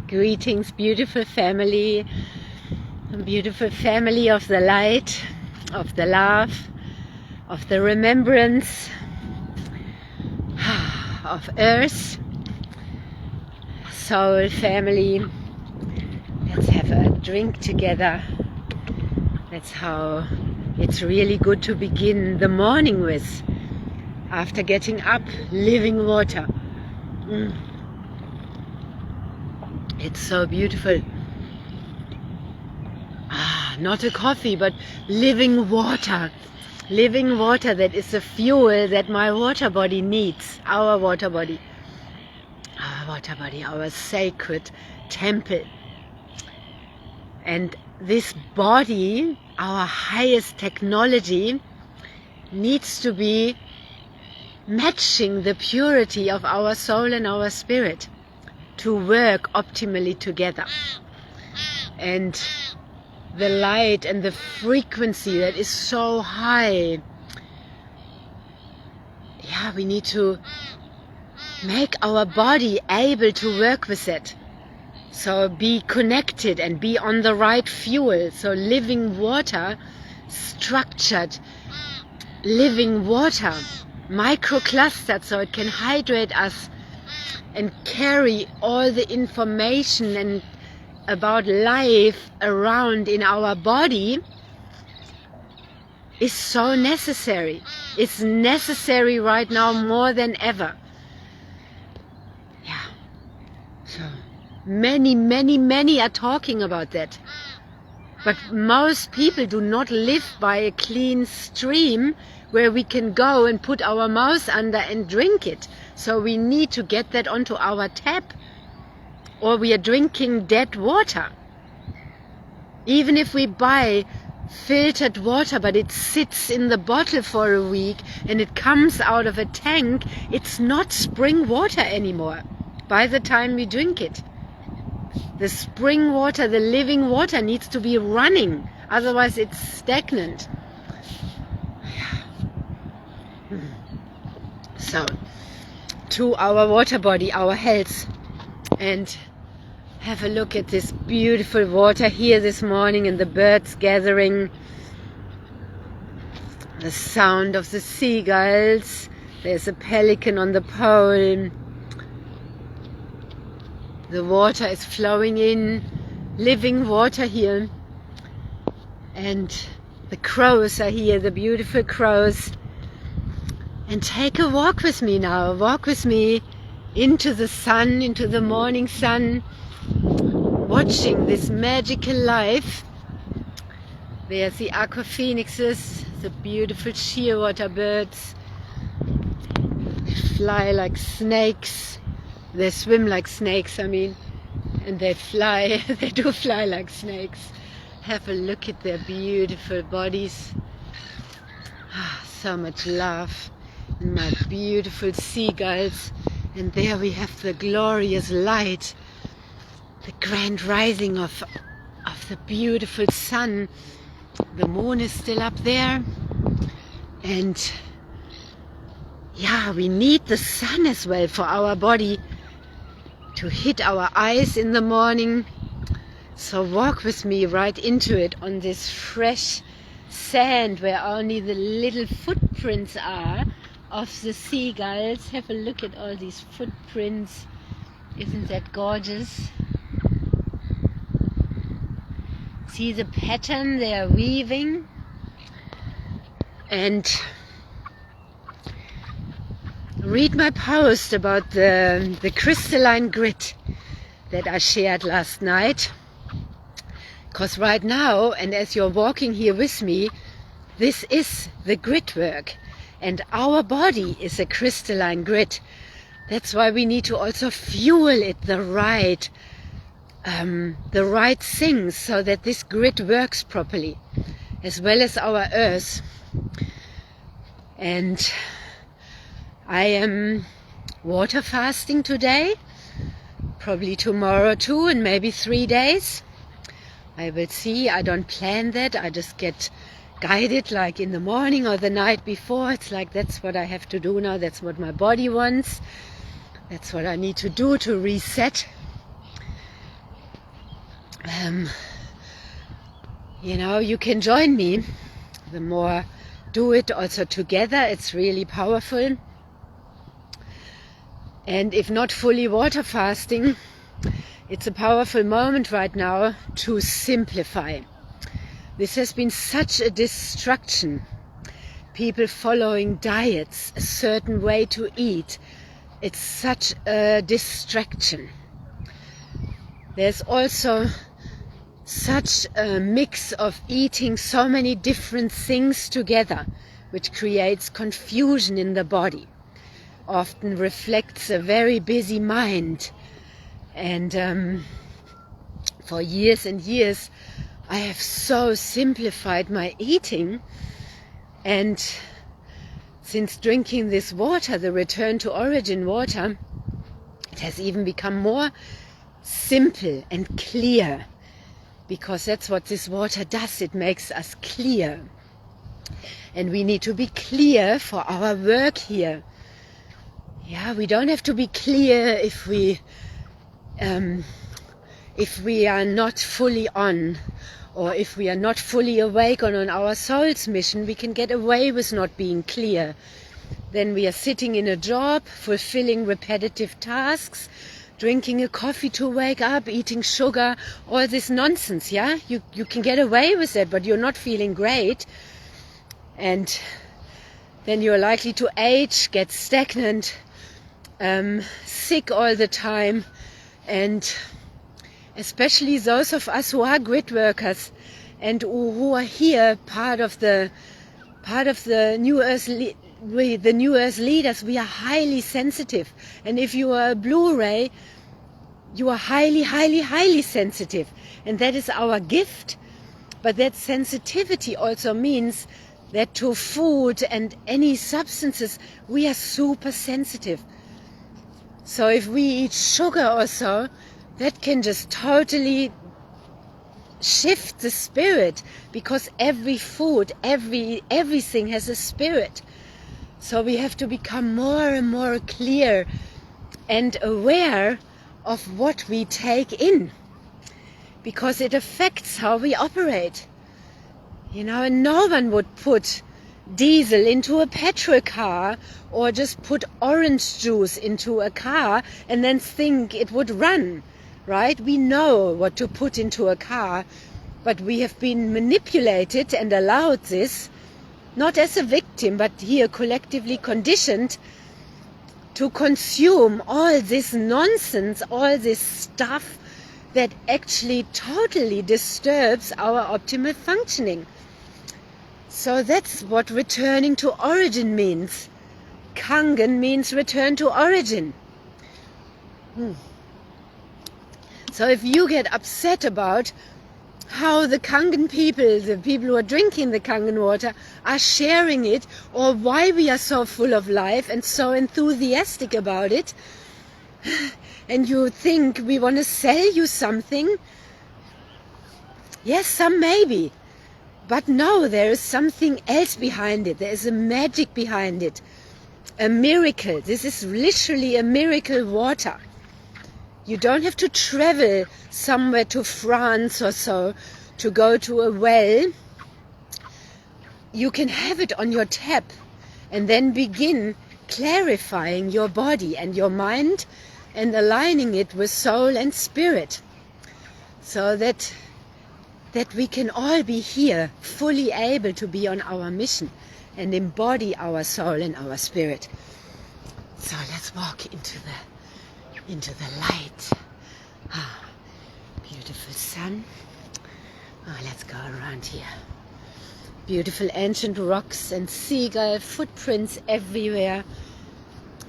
Greetings, beautiful family of the light, of the love, of the remembrance, of earth, soul family. Let's have a drink together. That's how it's really good to begin the morning with, after getting up, living water. It's so beautiful. Not a coffee, but living water. Living water, that is the fuel that my water body needs. Our water body. Our water body, our sacred temple. And this body, our highest technology, needs to be matching the purity of our soul and our spirit to work optimally together. And the light and the frequency that is so high, we need to make our body able to work with it. So be connected and be on the right fuel. So living water, structured living water, microclustered, so it can hydrate us and carry all the information and about life around in our body, is so necessary. It's necessary right now more than ever. So many are talking about that. But most people do not live by a clean stream where we can go and put our mouth under and drink it. So we need to get that onto our tap, or we are drinking dead water. Even if we buy filtered water, but it sits in the bottle for a week and it comes out of a tank, it's not spring water anymore by the time we drink it. The spring water, the living water, needs to be running, otherwise it's stagnant. So, to our water body, our health, and have a look at this beautiful water here this morning, and the birds gathering, the sound of the seagulls. There's a pelican on the pole. The water is flowing in, living water here. And the crows are here, the beautiful crows. And take a walk with me now. Walk with me into the sun, into the morning sun, watching this magical life. There's the aqua phoenixes, the beautiful shearwater birds. They fly like snakes. They swim like snakes, and they fly. They do fly like snakes. Have a look at their beautiful bodies. So much love. And my beautiful seagulls. And there we have the glorious light, the grand rising of the beautiful sun. The moon is still up there. And we need the sun as well for our body to hit our eyes in the morning. So walk with me right into it on this fresh sand where only the little footprints are of the seagulls. Have a look at all these footprints. Isn't that gorgeous? See the pattern they are weaving? And read my post about the crystalline grid that I shared last night. Because right now, and as you're walking here with me, this is the Gridwork. And our body is a crystalline grid. That's why we need to also fuel it the right things, so that this grid works properly, as well as our earth. And I am water fasting today, probably tomorrow too, and maybe 3 days. I will see. I don't plan that. I just get guided, like in the morning or the night before. It's like, that's what I have to do now. That's what my body wants. That's what I need to do to reset. You know, you can join me. The more do it also together, it's really powerful. And if not fully water fasting, it's a powerful moment right now to simplify. This has been such a distraction. People following diets, a certain way to eat. It's such a distraction. There's also such a mix of eating so many different things together, which creates confusion in the body, often reflects a very busy mind. And for years and years, I have so simplified my eating. And since drinking this water, the return to origin water, it has even become more simple and clear, because that's what this water does. It makes us clear. And we need to be clear for our work here. Yeah, we don't have to be clear if we are not fully on, or if we are not fully awake on our soul's mission. We can get away with not being clear. Then we are sitting in a job, fulfilling repetitive tasks, drinking a coffee to wake up, eating sugar, all this nonsense, yeah? You can get away with it, but you're not feeling great. And then you're likely to age, get stagnant, sick all the time. And especially those of us who are grid workers and who are here part of the New Earth the New Earth leaders, we are highly sensitive. And if you are a Blu-ray, you are highly, highly, highly sensitive. And that is our gift. But that sensitivity also means that to food and any substances, we are super sensitive. So if we eat sugar or so, that can just totally shift the spirit, because every food, everything has a spirit. So we have to become more and more clear and aware of what we take in, because it affects how we operate. You know, and no one would put diesel into a petrol car or just put orange juice into a car and then think it would run, right? We know what to put into a car, but we have been manipulated and allowed this, not as a victim, but here collectively conditioned to consume all this nonsense, all this stuff that actually totally disturbs our optimal functioning. So that's what returning to origin means. Kangen means return to origin. So if you get upset about how the Kangen people, the people who are drinking the Kangen water, are sharing it, or why we are so full of life and so enthusiastic about it, and you think we want to sell you something, yes, some maybe. But no, there is something else behind it. There is a magic behind it. A miracle. This is literally a miracle water. You don't have to travel somewhere to France or so to go to a well. You can have it on your tap and then begin clarifying your body and your mind and aligning it with soul and spirit, so that we can all be here fully able to be on our mission and embody our soul and our spirit. So let's walk into the light. Ah, beautiful sun. Oh, let's go around here. Beautiful ancient rocks and seagull footprints everywhere.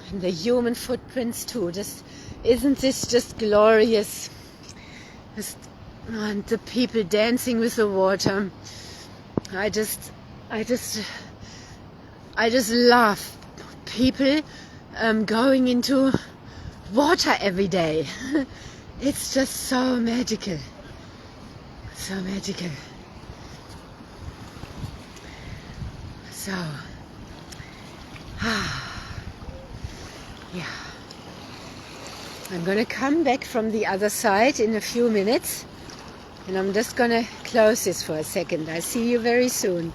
And the human footprints too. Isn't this just glorious? And the people dancing with the water. I just love people going into water every day. It's just so magical. So magical. So, yeah. I'm going to come back from the other side in a few minutes, and I'm just going to close this for a second. I'll see you very soon.